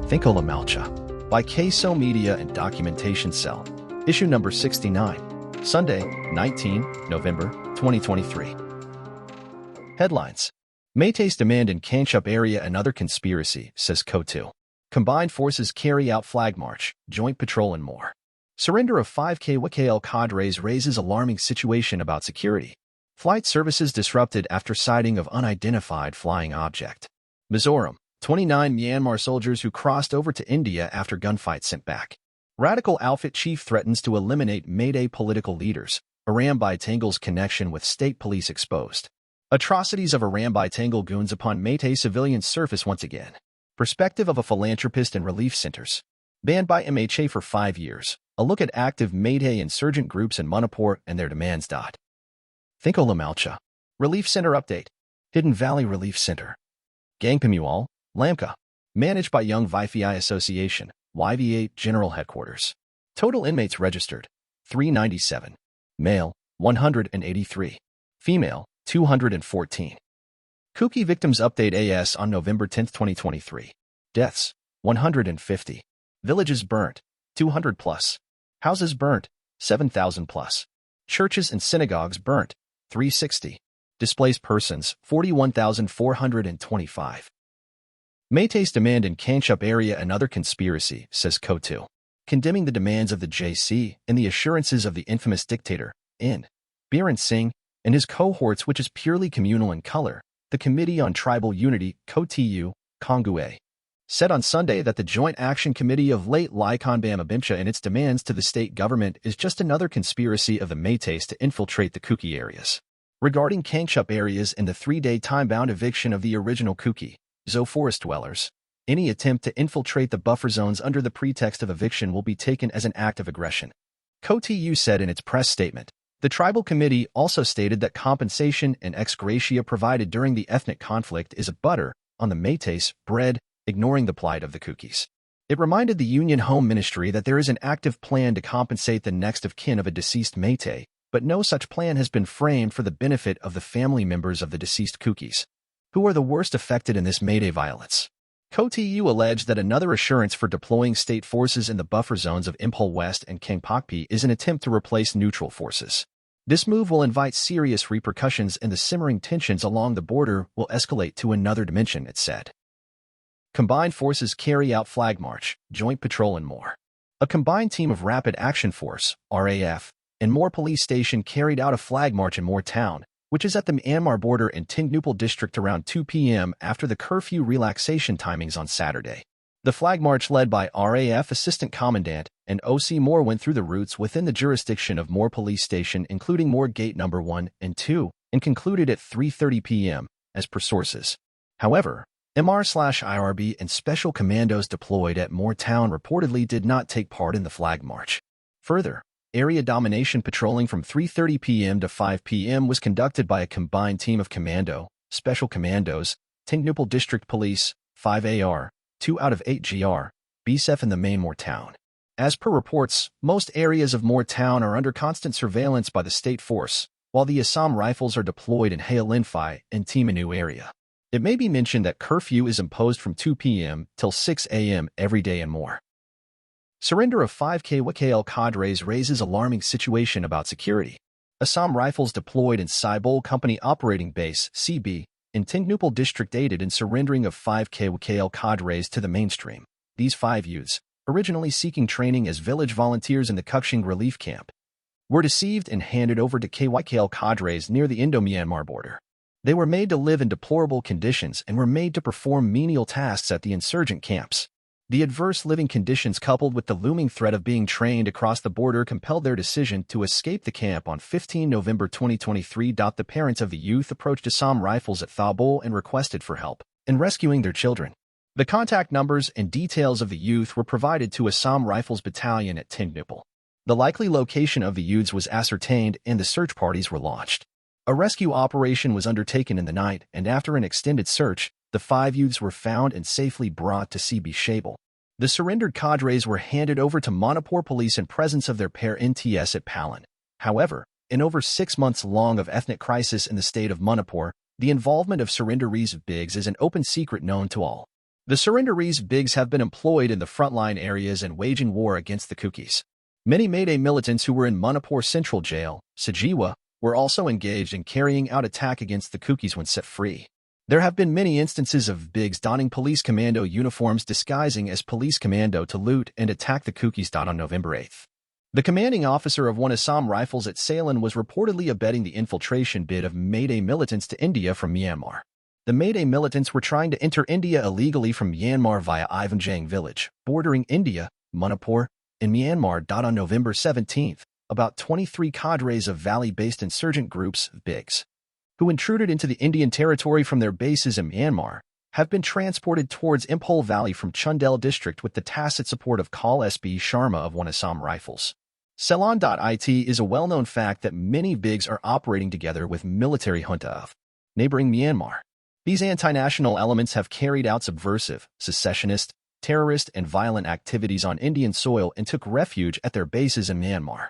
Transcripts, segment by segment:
Thingkho Le Malcha by KSO Media and Documentation Cell. Issue number 69. Sunday, 19 November 2023. Headlines. Meiteis demand in Haokip area another conspiracy, says KO2. Combined forces carry out flag march, joint patrol and more. Surrender of 5 KWKL cadres raises alarming situation about security. Flight services disrupted after sighting of unidentified flying object. Mizoram. 29 Myanmar soldiers who crossed over to India after gunfight sent back. Radical outfit chief threatens to eliminate Meitei political leaders. Arambai Tangle's connection with state police exposed. Atrocities of Arambai Tangle goons upon Meitei civilians surface once again. Perspective of a philanthropist in relief centers. Banned by MHA for 5 years. A look at active Meitei insurgent groups in Manipur and their demands. Thingkho Le Malcha. Relief Center Update. Hidden Valley Relief Center. Gangpamual, Lamka. Managed by Young Vifi Association, YVA General Headquarters. Total inmates registered, 397. Male, 183. Female, 214. Kuki Victims Update AS on November 10, 2023. Deaths, 150. Villages burnt, 200 plus. Houses burnt, 7,000 plus. Churches and synagogues burnt, 360. Displaced persons, 41,425. Meiteis demand in Haokip area another conspiracy, says KO2. Condemning the demands of the JC and the assurances of the infamous dictator, N. Biren Singh, and his cohorts, which is purely communal in color, the Committee on Tribal Unity, KOTU, Kongue, said on Sunday that the Joint Action Committee of late Laikonbam Abimcha and its demands to the state government is just another conspiracy of the Meiteis to infiltrate the Kuki areas. Regarding Haokip areas and the 3-day time-bound eviction of the original Kuki, Zo forest dwellers, any attempt to infiltrate the buffer zones under the pretext of eviction will be taken as an act of aggression. KOTU said in its press statement. The tribal committee also stated that compensation and ex gratia provided during the ethnic conflict is a butter on the Meiteis bread, ignoring the plight of the Kukis. It reminded the Union Home Ministry that there is an active plan to compensate the next of kin of a deceased Meitei, but no such plan has been framed for the benefit of the family members of the deceased Kukis, who are the worst affected in this Meitei violence. KOTU alleged that another assurance for deploying state forces in the buffer zones of Impel West and Kangpokpi is an attempt to replace neutral forces. This move will invite serious repercussions and the simmering tensions along the border will escalate to another dimension, it said. Combined forces carry out flag march, joint patrol and more. A combined team of Rapid Action Force, RAF, and More Police Station carried out a flag march in More Town, which is at the Myanmar border in Thingkho district around 2 p.m. after the curfew relaxation timings on Saturday. The flag march led by RAF Assistant Commandant and OC Moore went through the routes within the jurisdiction of Moore Police Station, including Moore Gate Number 1 and 2, and concluded at 3:30 p.m., as per sources. However, MR/IRB and Special Commandos deployed at Moore Town reportedly did not take part in the flag march. Further, area domination patrolling from 3:30 p.m. to 5 p.m. was conducted by a combined team of Commando, Special Commandos, Thingkho District Police, 5 AR, 2 out of 8 GR, BSEF in the main Moore Town. As per reports, most areas of Moore Town are under constant surveillance by the state force, while the Assam Rifles are deployed in Haolinfai and Timanu area. It may be mentioned that curfew is imposed from 2 p.m. till 6 a.m. every day and more. Surrender of 5 KWKL cadres raises alarming situation about security. Assam Rifles deployed in Saibol Company Operating Base, CB, in Thingkho District aided in surrendering of 5 KWKL cadres to the mainstream. These 5 youths, originally seeking training as village volunteers in the Kukshing relief camp, were deceived and handed over to KWKL cadres near the Indo-Myanmar border. They were made to live in deplorable conditions and were made to perform menial tasks at the insurgent camps. The adverse living conditions coupled with the looming threat of being trained across the border compelled their decision to escape the camp on 15 November 2023. The parents of the youth approached Assam Rifles at Thabol and requested for help in rescuing their children. The contact numbers and details of the youth were provided to Assam Rifles Battalion at Thingkho. The likely location of the youths was ascertained and the search parties were launched. A rescue operation was undertaken in the night, and after an extended search, the 5 youths were found and safely brought to CB Shabel. The surrendered cadres were handed over to Manipur police in presence of their pair NTS at Palin. However, in over 6 months long of ethnic crisis in the state of Manipur, the involvement of surrenderees of Biggs is an open secret known to all. The surrenderees Bigs have been employed in the frontline areas and waging war against the Kukis. Many Mayday militants who were in Manipur Central Jail, Sajiwa, were also engaged in carrying out attack against the Kukis when set free. There have been many instances of Bigs donning police commando uniforms disguising as police commando to loot and attack the Kukis. On November 8th, the commanding officer of one Assam Rifles at Salem was reportedly abetting the infiltration bid of Mayday militants to India from Myanmar. The Mayday militants were trying to enter India illegally from Myanmar via Ivanjang village, bordering India, Manipur, and Myanmar. On November 17th, about 23 cadres of valley-based insurgent groups, Bigs, who intruded into the Indian territory from their bases in Myanmar, have been transported towards Impole Valley from Chundel district with the tacit support of Kal S.B. Sharma of One Assam Rifles. Ceylon.it is a well-known fact that many Bigs are operating together with military junta of neighboring Myanmar. These anti-national elements have carried out subversive, secessionist, terrorist, and violent activities on Indian soil and took refuge at their bases in Myanmar.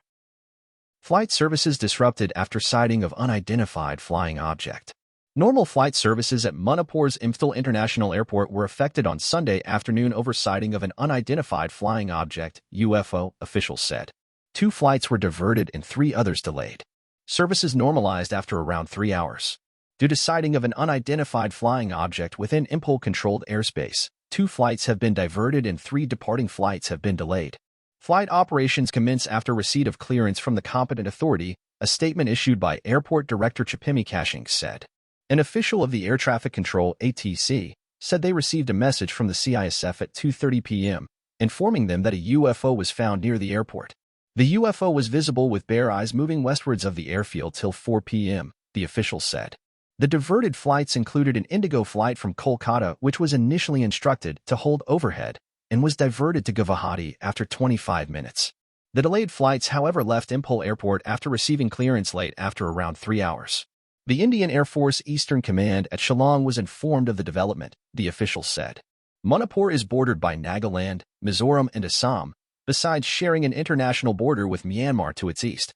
Flight services disrupted after sighting of unidentified flying object. Normal flight services at Manipur's Imphal International Airport were affected on Sunday afternoon over sighting of an unidentified flying object, UFO, officials said. 2 flights were diverted and 3 others delayed. Services normalized after around 3 hours. Due to sighting of an unidentified flying object within Impole-controlled airspace, 2 flights have been diverted and 3 departing flights have been delayed. Flight operations commence after receipt of clearance from the competent authority, a statement issued by Airport Director Chipimi Kashing said. An official of the Air Traffic Control ATC said they received a message from the CISF at 2:30 p.m., informing them that a UFO was found near the airport. The UFO was visible with bare eyes moving westwards of the airfield till 4 p.m., the official said. The diverted flights included an Indigo flight from Kolkata, which was initially instructed to hold overhead, and was diverted to Guwahati after 25 minutes. The delayed flights, however, left Impole Airport after receiving clearance late after around 3 hours. The Indian Air Force Eastern Command at Shillong was informed of the development, the official said. Manipur is bordered by Nagaland, Mizoram, and Assam, besides sharing an international border with Myanmar to its east.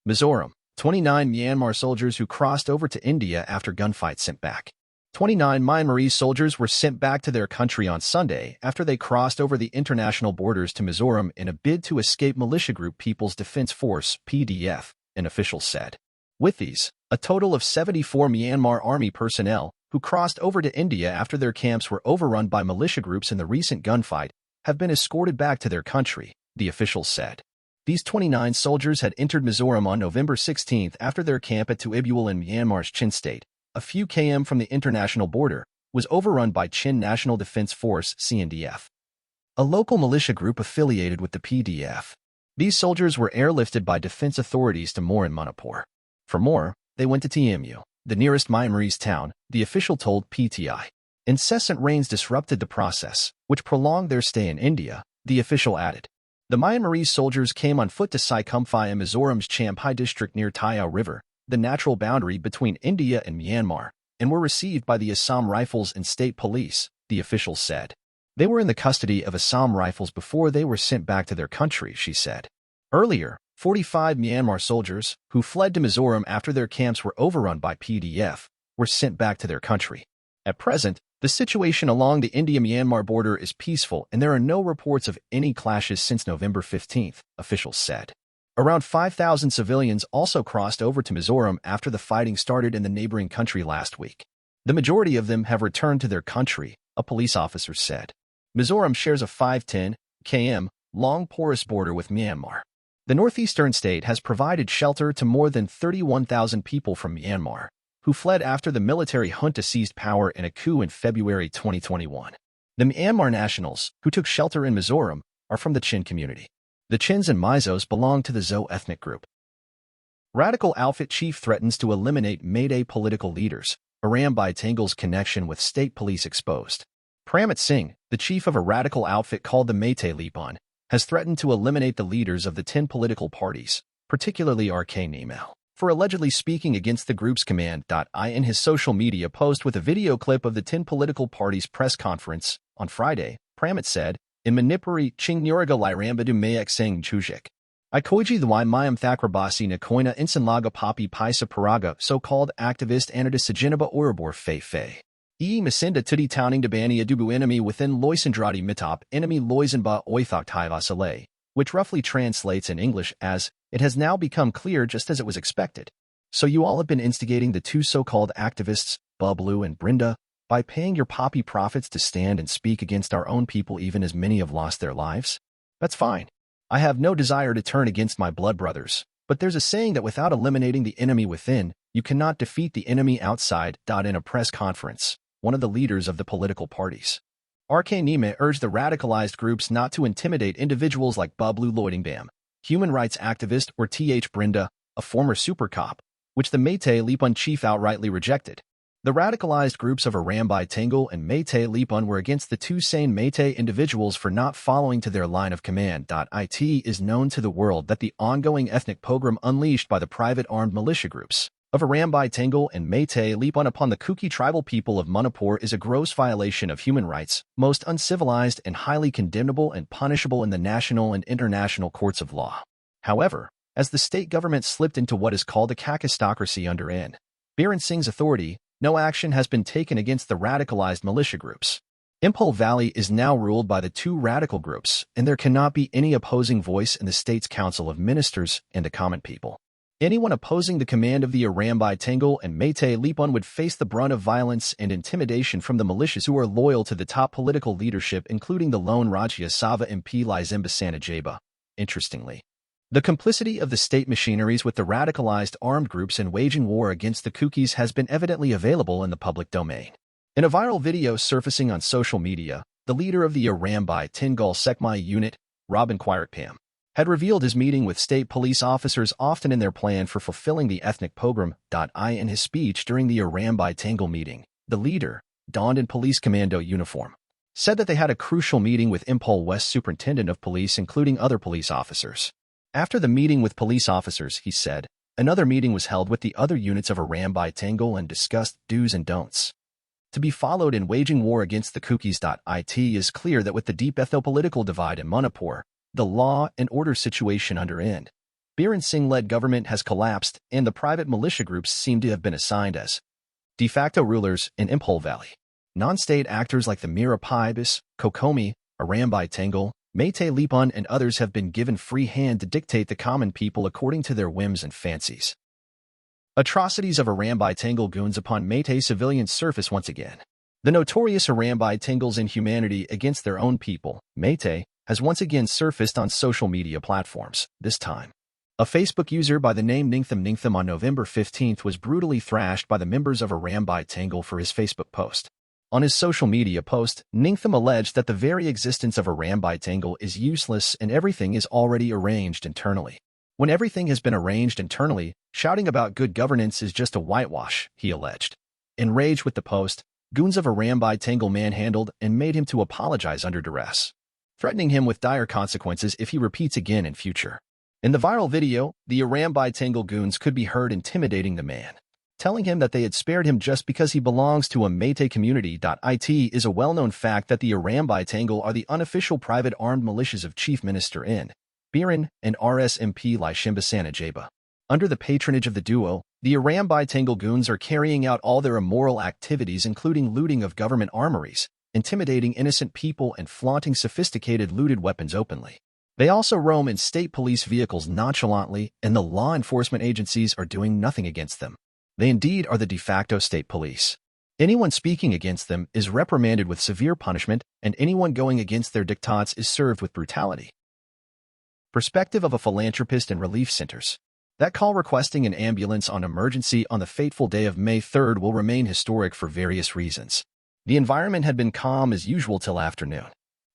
Mizoram, 29 Myanmar soldiers who crossed over to India after gunfight sent back. 29 Myanmarese soldiers were sent back to their country on Sunday after they crossed over the international borders to Mizoram in a bid to escape militia group People's Defense Force, PDF, an official said. With these, a total of 74 Myanmar Army personnel, who crossed over to India after their camps were overrun by militia groups in the recent gunfight, have been escorted back to their country, the officials said. These 29 soldiers had entered Mizoram on November 16th after their camp at Tuibul in Myanmar's Chin state, a few km from the international border, was overrun by Chin National Defense Force, CNDF, a local militia group affiliated with the PDF. These soldiers were airlifted by defense authorities to More in Manipur. For more, they went to TMU, the nearest Myanmarese town, the official told PTI. Incessant rains disrupted the process, which prolonged their stay in India, the official added. The Myanmarese soldiers came on foot to Saikumphai in Mizoram's Champhai district near Tayau River, the natural boundary between India and Myanmar, and were received by the Assam Rifles and State Police, the officials said. They were in the custody of Assam Rifles before they were sent back to their country, she said. Earlier, 45 Myanmar soldiers, who fled to Mizoram after their camps were overrun by PDF, were sent back to their country. At present, the situation along the India-Myanmar border is peaceful and there are no reports of any clashes since November 15th, officials said. Around 5,000 civilians also crossed over to Mizoram after the fighting started in the neighboring country last week. The majority of them have returned to their country, a police officer said. Mizoram shares a 510 km long porous border with Myanmar. The northeastern state has provided shelter to more than 31,000 people from Myanmar, who fled after the military junta seized power in a coup in February 2021. The Myanmar nationals, who took shelter in Mizoram, are from the Chin community. The Chins and Mizos belong to the Zo ethnic group. Radical outfit chief threatens to eliminate Mayday political leaders, Arambai Tangle's connection with state police exposed. Pramit Singh, the chief of a radical outfit called the Mayday Lipan, has threatened to eliminate the leaders of the 10 political parties, particularly RK Nemel, for allegedly speaking against the group's command.I in his social media post with a video clip of the 10 political parties' press conference. On Friday, Pramit said, in Manipuri, Chingnuraga Lirambadu Mayak Singh Chujik. I koji the Mayam Thakrabasi na koina Insanlaga Papi Paisa Paraga, so-called activist Anada Sajinaba Urabor Fei Fei. Masinda tudi towning debania dubu enemy within Loisendrati mitop enemy Loisenba oithoktivasale, which roughly translates in English as, it has now become clear just as it was expected. So you all have been instigating the two so-called activists, Bublu and Brinda, by paying your poppy profits to stand and speak against our own people even as many have lost their lives? That's fine. I have no desire to turn against my blood brothers, but there's a saying that without eliminating the enemy within, you cannot defeat the enemy outside. In a press conference, one of the leaders of the political parties, RK Nime, urged the radicalized groups not to intimidate individuals like Bublu Loidingbam, human rights activist, or Th Brinda, a former super cop, which the Meitei Lipun chief outrightly rejected. The radicalized groups of Arambai Tangle and Meitei Lipun were against the two sane Meitei individuals for not following to their line of command. It is known to the world that the ongoing ethnic pogrom unleashed by the private armed militia groups of Arambai Tangle and Meitei Lipun upon the Kuki tribal people of Manipur is a gross violation of human rights, most uncivilized and highly condemnable and punishable in the national and international courts of law. However, as the state government slipped into what is called a kakistocracy under N. Biren Singh's authority, no action has been taken against the radicalized militia groups. Impul Valley is now ruled by the two radical groups, and there cannot be any opposing voice in the state's Council of Ministers and the common people. Anyone opposing the command of the Arambai Tangle and Meitei Lipun would face the brunt of violence and intimidation from the militias who are loyal to the top political leadership, including the lone Rajya Sabha MP Lizembasana Jaba. Interestingly, the complicity of the state machineries with the radicalized armed groups in waging war against the Kukis has been evidently available in the public domain. In a viral video surfacing on social media, the leader of the Arambai Tingal Sekmai unit, Robin Kwirikpam, had revealed his meeting with state police officers often in their plan for fulfilling the ethnic pogrom. In his speech during the Arambai Tangle meeting, the leader, donned in police commando uniform, said that they had a crucial meeting with Impul West Superintendent of Police including other police officers. After the meeting with police officers, he said, another meeting was held with the other units of Arambai Tangle and discussed do's and don'ts to be followed in waging war against the Kukis. It is clear that with the deep ethno-political divide in Manipur, the law and order situation under N. Biren Singh-led government has collapsed and the private militia groups seem to have been assigned as de facto rulers in Impul Valley. Non-state actors like the Mira Paibis, Kokomi, Arambai Tangle, Meitei Lipun and others have been given free hand to dictate the common people according to their whims and fancies. Atrocities of Arambai Tangle goons upon Meitei civilians surface once again. The notorious Arambai Tangle's inhumanity against their own people, Meitei, has once again surfaced on social media platforms, this time. A Facebook user by the name Ningtham on November 15th was brutally thrashed by the members of Arambai Tangle for his Facebook post. On his social media post, Ningtham alleged that the very existence of Arambai Tangle is useless and everything is already arranged internally. When everything has been arranged internally, shouting about good governance is just a whitewash, he alleged. Enraged with the post, goons of Arambai Tangle manhandled and made him to apologize under duress, threatening him with dire consequences if he repeats again in future. In the viral video, the Arambai Tangle goons could be heard intimidating the man, telling him that they had spared him just because he belongs to a Meitei community. It is a well-known fact that the Arambai Tangle are the unofficial private armed militias of Chief Minister N. Biren and RSMP Lizembasana Jaba. Under the patronage of the duo, the Arambai Tangle goons are carrying out all their immoral activities including looting of government armories, intimidating innocent people and flaunting sophisticated looted weapons openly. They also roam in state police vehicles nonchalantly and the law enforcement agencies are doing nothing against them. They indeed are the de facto state police. Anyone speaking against them is reprimanded with severe punishment and anyone going against their diktats is served with brutality. Perspective of a philanthropist in relief centers. That call requesting an ambulance on emergency on the fateful day of May 3rd will remain historic for various reasons. The environment had been calm as usual till afternoon,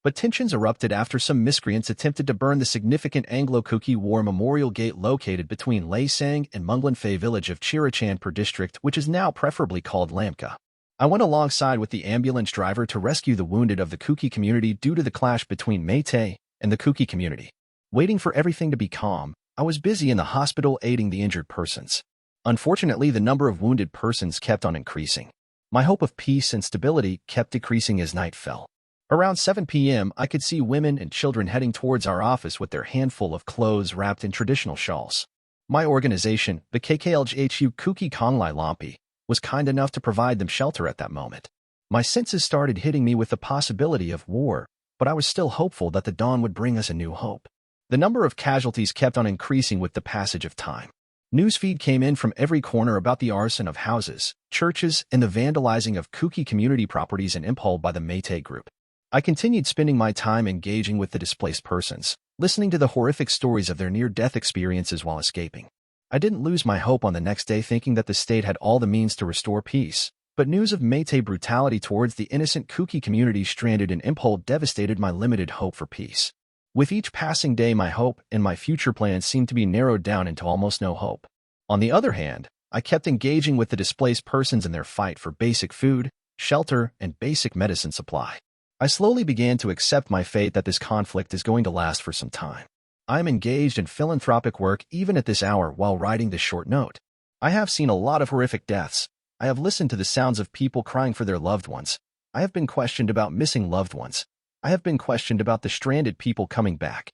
but tensions erupted after some miscreants attempted to burn the significant Anglo-Kuki War Memorial Gate located between Laisang and Munglanfei village of Chirachandpur district, which is now preferably called Lamka. I went alongside with the ambulance driver to rescue the wounded of the Kuki community due to the clash between Meitei and the Kuki community. Waiting for everything to be calm, I was busy in the hospital aiding the injured persons. Unfortunately, the number of wounded persons kept on increasing. My hope of peace and stability kept decreasing as night fell. Around 7 p.m., I could see women and children heading towards our office with their handful of clothes wrapped in traditional shawls. My organization, the KKLGHU Kuki Konglai Lampi, was kind enough to provide them shelter at that moment. My senses started hitting me with the possibility of war, but I was still hopeful that the dawn would bring us a new hope. The number of casualties kept on increasing with the passage of time. Newsfeed came in from every corner about the arson of houses, churches, and the vandalizing of Kuki community properties in Impol by the Meitei group. I continued spending my time engaging with the displaced persons, listening to the horrific stories of their near-death experiences while escaping. I didn't lose my hope on the next day thinking that the state had all the means to restore peace, but news of Meitei brutality towards the innocent Kuki community stranded in Impol devastated my limited hope for peace. With each passing day, my hope and my future plans seemed to be narrowed down into almost no hope. On the other hand, I kept engaging with the displaced persons in their fight for basic food, shelter, and basic medicine supply. I slowly began to accept my fate that this conflict is going to last for some time. I am engaged in philanthropic work even at this hour while writing this short note. I have seen a lot of horrific deaths. I have listened to the sounds of people crying for their loved ones. I have been questioned about missing loved ones. I have been questioned about the stranded people coming back.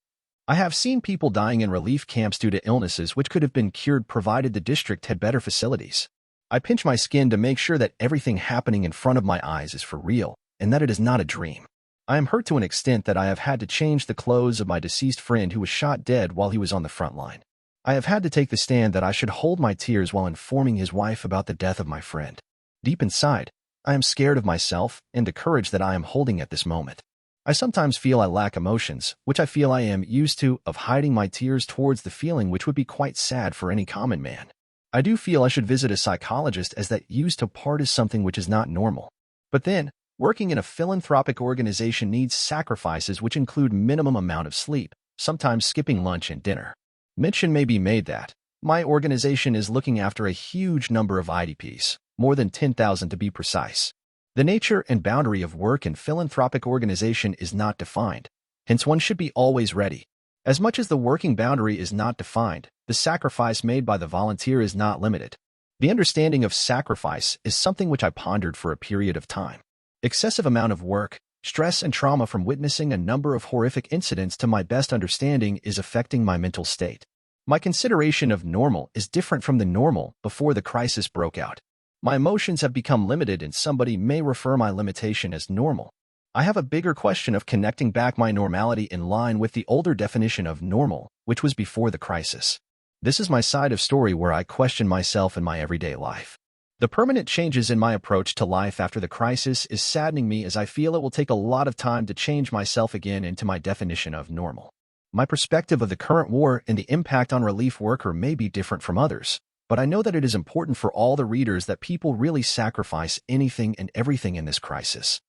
I have seen people dying in relief camps due to illnesses which could have been cured provided the district had better facilities. I pinch my skin to make sure that everything happening in front of my eyes is for real and that it is not a dream. I am hurt to an extent that I have had to change the clothes of my deceased friend who was shot dead while he was on the front line. I have had to take the stand that I should hold my tears while informing his wife about the death of my friend. Deep inside, I am scared of myself and the courage that I am holding at this moment. I sometimes feel I lack emotions, which I feel I am used to, of hiding my tears towards the feeling which would be quite sad for any common man. I do feel I should visit a psychologist as that used to part is something which is not normal. But then, working in a philanthropic organization needs sacrifices which include minimum amount of sleep, sometimes skipping lunch and dinner. Mention may be made that my organization is looking after a huge number of IDPs, more than 10,000 to be precise. The nature and boundary of work in philanthropic organization is not defined, hence one should be always ready. As much as the working boundary is not defined, the sacrifice made by the volunteer is not limited. The understanding of sacrifice is something which I pondered for a period of time. Excessive amount of work, stress and trauma from witnessing a number of horrific incidents to my best understanding is affecting my mental state. My consideration of normal is different from the normal before the crisis broke out. My emotions have become limited and somebody may refer my limitation as normal. I have a bigger question of connecting back my normality in line with the older definition of normal, which was before the crisis. This is my side of story where I question myself in my everyday life. The permanent changes in my approach to life after the crisis is saddening me as I feel it will take a lot of time to change myself again into my definition of normal. My perspective of the current war and the impact on relief worker may be different from others, but I know that it is important for all the readers that people really sacrifice anything and everything in this crisis.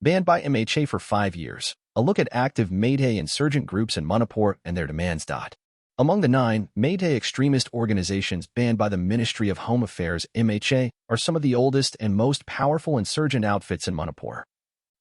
Banned by MHA for 5 years, a look at active Meitei insurgent groups in Manipur and their demands. Among the 9 Meitei extremist organizations banned by the Ministry of Home Affairs (MHA) are some of the oldest and most powerful insurgent outfits in Manipur,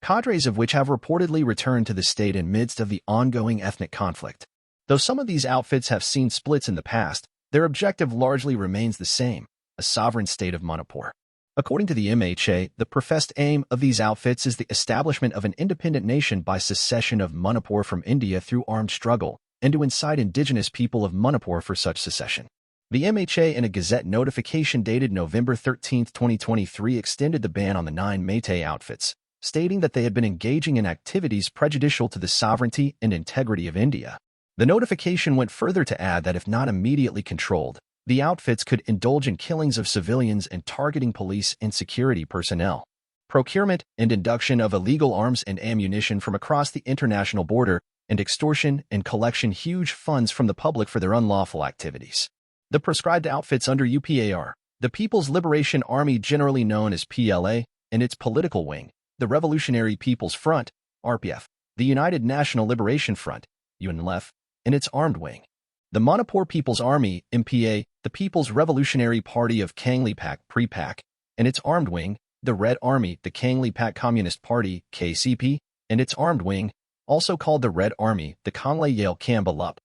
cadres of which have reportedly returned to the state in midst of the ongoing ethnic conflict. Though some of these outfits have seen splits in the past, their objective largely remains the same, a sovereign state of Manipur. According to the MHA, the professed aim of these outfits is the establishment of an independent nation by secession of Manipur from India through armed struggle, and to incite indigenous people of Manipur for such secession. The MHA in a Gazette notification dated November 13, 2023 extended the ban on the 9 Meitei outfits, stating that they had been engaging in activities prejudicial to the sovereignty and integrity of India. The notification went further to add that if not immediately controlled, the outfits could indulge in killings of civilians and targeting police and security personnel, procurement and induction of illegal arms and ammunition from across the international border, and extortion and collection huge funds from the public for their unlawful activities. The proscribed outfits under UPAR, the People's Liberation Army generally known as PLA, and its political wing, the Revolutionary People's Front, RPF, the United National Liberation Front, UNLF, and its armed wing, the Manipur People's Army, MPA, the People's Revolutionary Party of Kangleipak, PREPAK, and its armed wing, the Red Army, the Kangleipak Communist Party, KCP, and its armed wing, also called the Red Army, the Kangleipak Kambalup,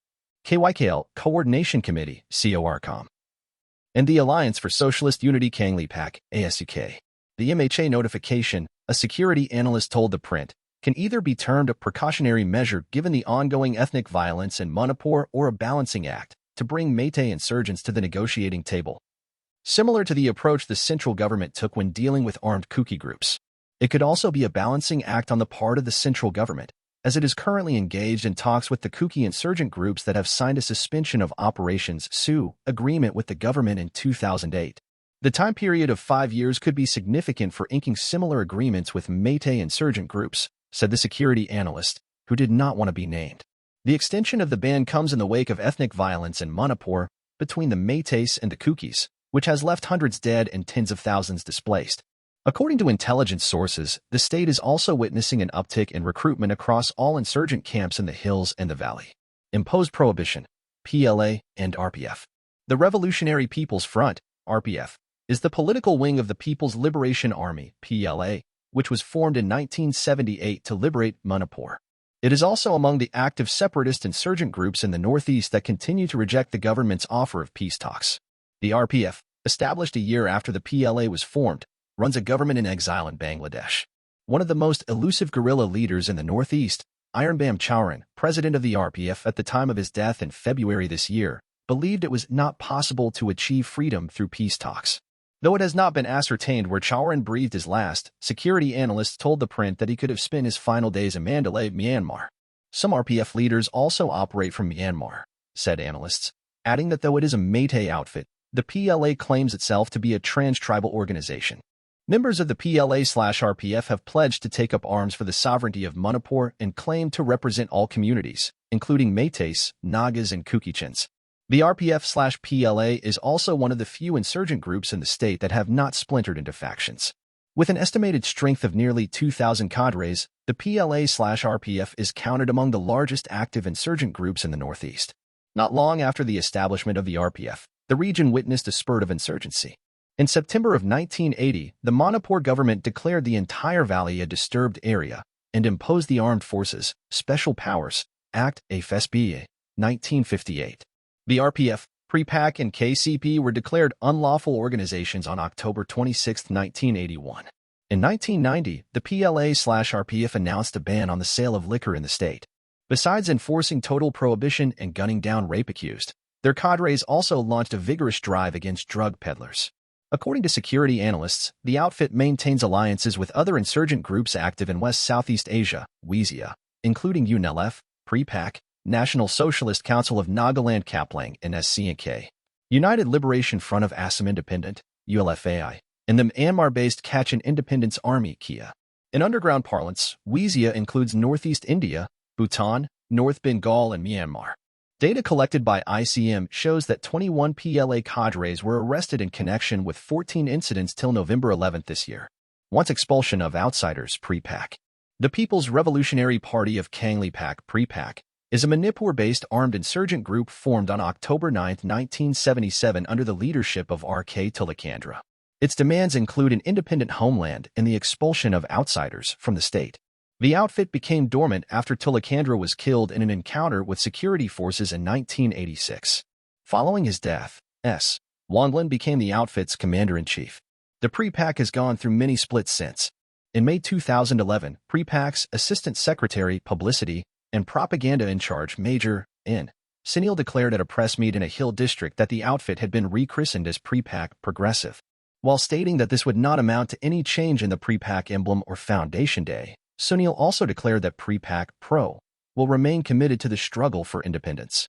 KYKL Coordination Committee, CORCOM, and the Alliance for Socialist Unity Kangleipak, ASUK. The MHA notification, a security analyst told the print, can either be termed a precautionary measure given the ongoing ethnic violence in Manipur or a balancing act to bring Meitei insurgents to the negotiating table, similar to the approach the central government took when dealing with armed Kuki groups. It could also be a balancing act on the part of the central government, as it is currently engaged in talks with the Kuki insurgent groups that have signed a suspension of operations (SU) agreement with the government in 2008. The time period of 5 years could be significant for inking similar agreements with Meitei insurgent groups, said the security analyst, who did not want to be named. The extension of the ban comes in the wake of ethnic violence in Manipur between the Meiteis and the Kukis, which has left hundreds dead and tens of thousands displaced. According to intelligence sources, the state is also witnessing an uptick in recruitment across all insurgent camps in the hills and the valley. Imposed prohibition, PLA and RPF. The Revolutionary People's Front, RPF, is the political wing of the People's Liberation Army, PLA, which was formed in 1978 to liberate Manipur. It is also among the active separatist insurgent groups in the northeast that continue to reject the government's offer of peace talks. The RPF, established a year after the PLA was formed, runs a government in exile in Bangladesh. One of the most elusive guerrilla leaders in the northeast, Ironbam Chowran, president of the RPF at the time of his death in February this year, believed it was not possible to achieve freedom through peace talks. Though it has not been ascertained where Chowran breathed his last, security analysts told the print that he could have spent his final days in Mandalay, Myanmar. Some RPF leaders also operate from Myanmar, said analysts, adding that though it is a Meitei outfit, the PLA claims itself to be a trans-tribal organization. Members of the PLA/RPF have pledged to take up arms for the sovereignty of Manipur and claim to represent all communities, including Meiteis, Nagas, and Kukichins. The RPF/PLA is also one of the few insurgent groups in the state that have not splintered into factions. With an estimated strength of nearly 2,000 cadres, the PLA/RPF is counted among the largest active insurgent groups in the northeast. Not long after the establishment of the RPF, the region witnessed a spurt of insurgency. In September of 1980, the Manipur government declared the entire valley a disturbed area and imposed the Armed Forces, Special Powers, Act (AFSB) 1958. The RPF, PREPAC, and KCP were declared unlawful organizations on October 26, 1981. In 1990, the PLA/RPF announced a ban on the sale of liquor in the state. Besides enforcing total prohibition and gunning down rape accused, their cadres also launched a vigorous drive against drug peddlers. According to security analysts, the outfit maintains alliances with other insurgent groups active in West-Southeast Asia, WESIA, including UNLF, PREPAC, National Socialist Council of Nagaland Kaplang and SCNK, United Liberation Front of Assam Independent, ULFAI, and the Myanmar-based Kachin Independence Army, KIA. In underground parlance, WESIA includes Northeast India, Bhutan, North Bengal, and Myanmar. Data collected by ICM shows that 21 PLA cadres were arrested in connection with 14 incidents till November 11 this year. Once expulsion of outsiders, PREPAC. The People's Revolutionary Party of Kangleipak, PREPAC, is a Manipur-based armed insurgent group formed on October 9, 1977 under the leadership of R.K. Tilakandra. Its demands include an independent homeland and the expulsion of outsiders from the state. The outfit became dormant after Tilakandra was killed in an encounter with security forces in 1986. Following his death, S. Wanglan became the outfit's commander-in-chief. The PREPAC has gone through many splits since. In May 2011, PREPAC's Assistant Secretary, Publicity, and Propaganda in charge, Major N. Sunil declared at a press meet in a Hill district that the outfit had been rechristened as PREPAC Progressive. While stating that this would not amount to any change in the PREPAC emblem or Foundation Day, Sunil also declared that PREPAC Pro will remain committed to the struggle for independence,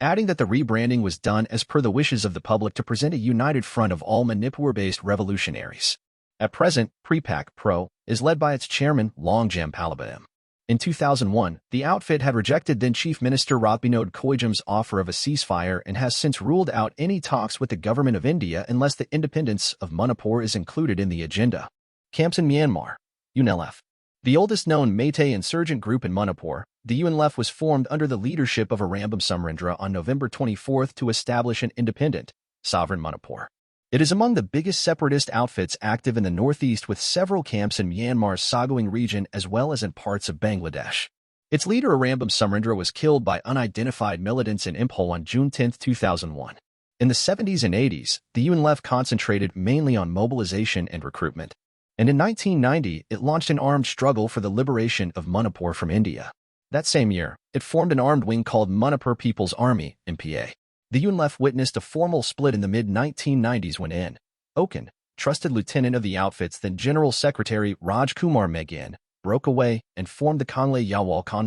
adding that the rebranding was done as per the wishes of the public to present a united front of all Manipur-based revolutionaries. At present, PREPAC Pro is led by its chairman, Longjam Palabam. In 2001, the outfit had rejected then-Chief Minister Ratbinod Koijam's offer of a ceasefire and has since ruled out any talks with the government of India unless the independence of Manipur is included in the agenda. Camps in Myanmar. UNLF. The oldest known Meitei insurgent group in Manipur, the UNLF was formed under the leadership of Arambam Sumrendra on November 24 to establish an independent, sovereign Manipur. It is among the biggest separatist outfits active in the northeast with several camps in Myanmar's Sagoing region as well as in parts of Bangladesh. Its leader Arambam Sumrendra was killed by unidentified militants in Imphal on June 10, 2001. In the 70s and 80s, the UNLF concentrated mainly on mobilization and recruitment. And in 1990, it launched an armed struggle for the liberation of Manipur from India. That same year, it formed an armed wing called Manipur People's Army, MPA. The UNLF witnessed a formal split in the mid-1990s when N. Oken, trusted lieutenant of the outfits, then General Secretary Raj Kumar Magun, broke away and formed the Thingkho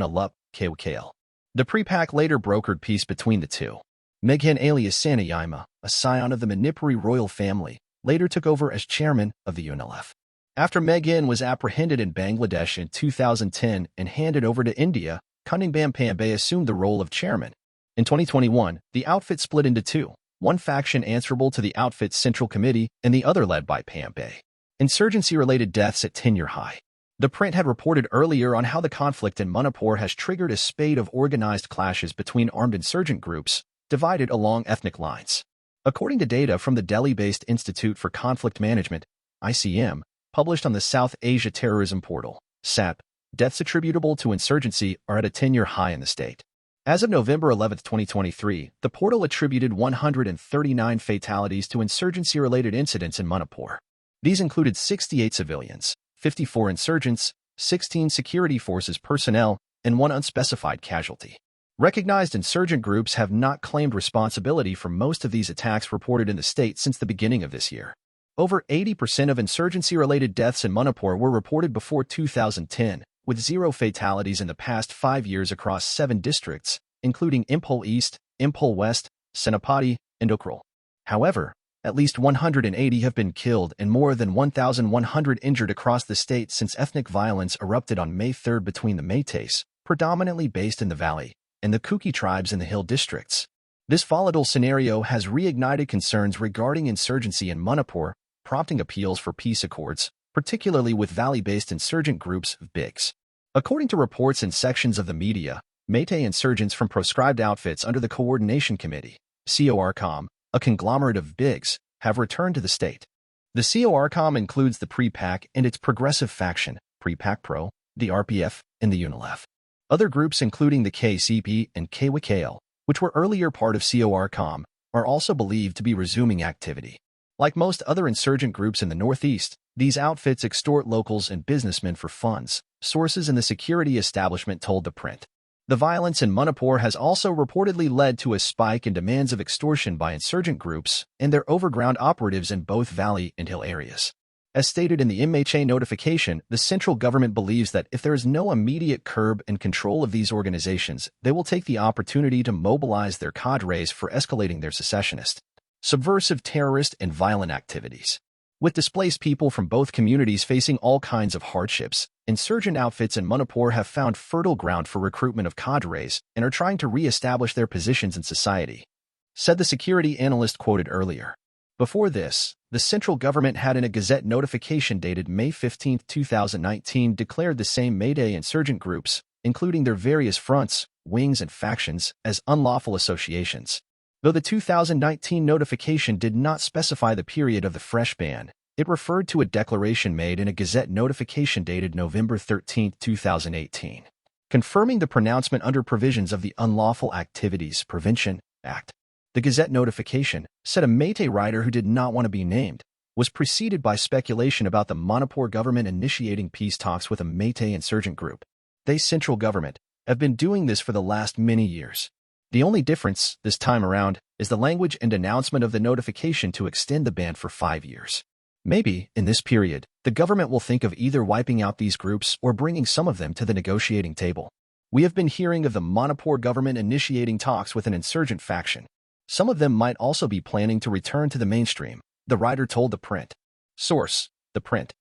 Le Malcha. The pre-pack later brokered peace between the two. Magun alias Sanayima, a scion of the Manipuri royal family, later took over as chairman of the UNLF. After Magun was apprehended in Bangladesh in 2010 and handed over to India, Cunningham Pambe assumed the role of chairman. In 2021, the outfit split into two, one faction answerable to the outfit's central committee and the other led by Pambe. Insurgency-related deaths at 10-year high. The print had reported earlier on how the conflict in Manipur has triggered a spate of organized clashes between armed insurgent groups, divided along ethnic lines. According to data from the Delhi-based Institute for Conflict Management, ICM, published on the South Asia Terrorism Portal, SAP, deaths attributable to insurgency are at a 10-year high in the state. As of November 11, 2023, the portal attributed 139 fatalities to insurgency-related incidents in Manipur. These included 68 civilians, 54 insurgents, 16 security forces personnel, and one unspecified casualty. Recognized insurgent groups have not claimed responsibility for most of these attacks reported in the state since the beginning of this year. Over 80% of insurgency-related deaths in Manipur were reported before 2010, with 0 fatalities in the past 5 years across 7 districts, including Imphal East, Imphal West, Senapati, and Ukhrul. However, at least 180 have been killed and more than 1,100 injured across the state since ethnic violence erupted on May 3 between the Métis, predominantly based in the valley, and the Kuki tribes in the hill districts. This volatile scenario has reignited concerns regarding insurgency in Manipur, prompting appeals for peace accords, particularly with valley-based insurgent groups of BIGs. According to reports in sections of the media, Métis insurgents from proscribed outfits under the Coordination Committee, CORCOM, a conglomerate of BIGs, have returned to the state. The CORCOM includes the Pre-PAC and its progressive faction, Pre-PAC Pro, the RPF, and the UNLF. Other groups including the KCP and KWKL, which were earlier part of CORCOM, are also believed to be resuming activity. Like most other insurgent groups in the Northeast, these outfits extort locals and businessmen for funds, sources in the security establishment told the print. The violence in Manipur has also reportedly led to a spike in demands of extortion by insurgent groups and their overground operatives in both valley and hill areas. As stated in the MHA notification, the central government believes that if there is no immediate curb and control of these organizations, they will take the opportunity to mobilize their cadres for escalating their secessionist, subversive, terrorist, and violent activities. With displaced people from both communities facing all kinds of hardships, insurgent outfits in Manipur have found fertile ground for recruitment of cadres and are trying to re-establish their positions in society, said the security analyst quoted earlier. Before this, the central government had in a Gazette notification dated May 15, 2019 declared the same Mayday insurgent groups, including their various fronts, wings, and factions, as unlawful associations. Though the 2019 notification did not specify the period of the fresh ban, it referred to a declaration made in a Gazette notification dated November 13, 2018, confirming the pronouncement under provisions of the Unlawful Activities Prevention Act. The Gazette notification, said a Métis writer who did not want to be named, was preceded by speculation about the Manipur government initiating peace talks with a Métis insurgent group. The central government have been doing this for the last many years. The only difference, this time around, is the language and announcement of the notification to extend the ban for 5 years. Maybe, in this period, the government will think of either wiping out these groups or bringing some of them to the negotiating table. We have been hearing of the Manipur government initiating talks with an insurgent faction. Some of them might also be planning to return to the mainstream, the writer told the print. Source: The Print.